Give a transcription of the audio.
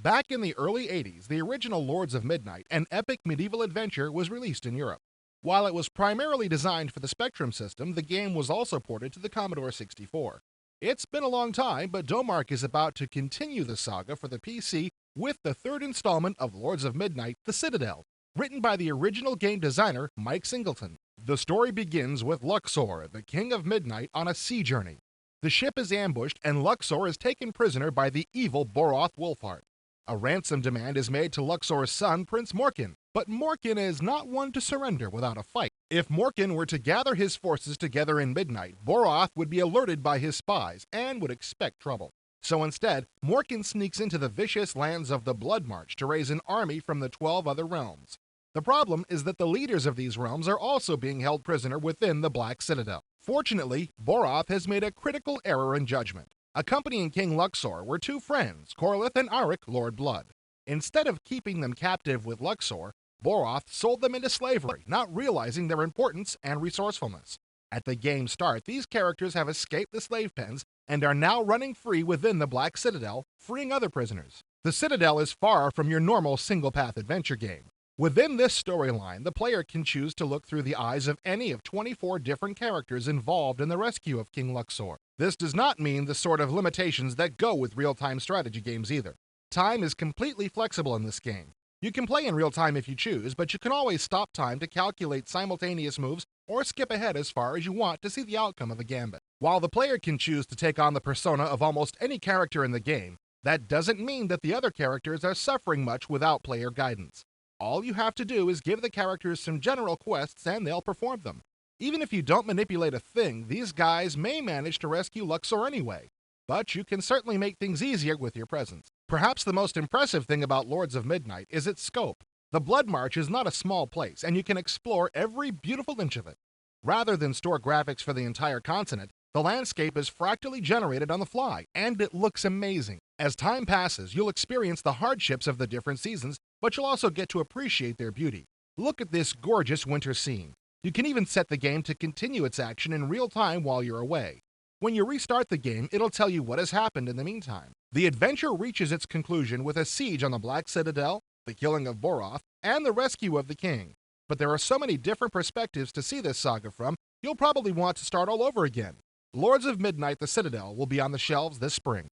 Back in the early 80s, the original Lords of Midnight, an epic medieval adventure, was released in Europe. While it was primarily designed for the Spectrum system, the game was also ported to the Commodore 64. It's been a long time, but Domark is about to continue the saga for the PC with the third installment of Lords of Midnight: The Citadel, written by the original game designer Mike Singleton. The story begins with Luxor, the King of Midnight, on a sea journey. The ship is ambushed and Luxor is taken prisoner by the evil Boroth Wolfheart. A ransom demand is made to Luxor's son, Prince Morkin, but Morkin is not one to surrender without a fight. If Morkin were to gather his forces together in Midnight, Boroth would be alerted by his spies and would expect trouble. So instead, Morkin sneaks into the vicious lands of the Blood March to raise an army from the 12 other realms. The problem is that the leaders of these realms are also being held prisoner within the Black Citadel. Fortunately, Boroth has made a critical error in judgment. Accompanying King Luxor were two friends, Corlith and Arik, Lord Blood. Instead of keeping them captive with Luxor, Boroth sold them into slavery, not realizing their importance and resourcefulness. At the game's start, these characters have escaped the slave pens and are now running free within the Black Citadel, freeing other prisoners. The Citadel is far from your normal single-path adventure game. Within this storyline, the player can choose to look through the eyes of any of 24 different characters involved in the rescue of King Luxor. This does not mean the sort of limitations that go with real-time strategy games either. Time is completely flexible in this game. You can play in real time if you choose, but you can always stop time to calculate simultaneous moves or skip ahead as far as you want to see the outcome of a gambit. While the player can choose to take on the persona of almost any character in the game, that doesn't mean that the other characters are suffering much without player guidance. All you have to do is give the characters some general quests and they'll perform them. Even if you don't manipulate a thing, these guys may manage to rescue Luxor anyway. But you can certainly make things easier with your presence. Perhaps the most impressive thing about Lords of Midnight is its scope. The Blood March is not a small place, and you can explore every beautiful inch of it. Rather than store graphics for the entire continent, the landscape is fractally generated on the fly, and it looks amazing. As time passes, you'll experience the hardships of the different seasons, but you'll also get to appreciate their beauty. Look at this gorgeous winter scene. You can even set the game to continue its action in real time while you're away. When you restart the game, it'll tell you what has happened in the meantime. The adventure reaches its conclusion with a siege on the Black Citadel, the killing of Boroth, and the rescue of the king. But there are so many different perspectives to see this saga from, you'll probably want to start all over again. Lords of Midnight: The Citadel will be on the shelves this spring.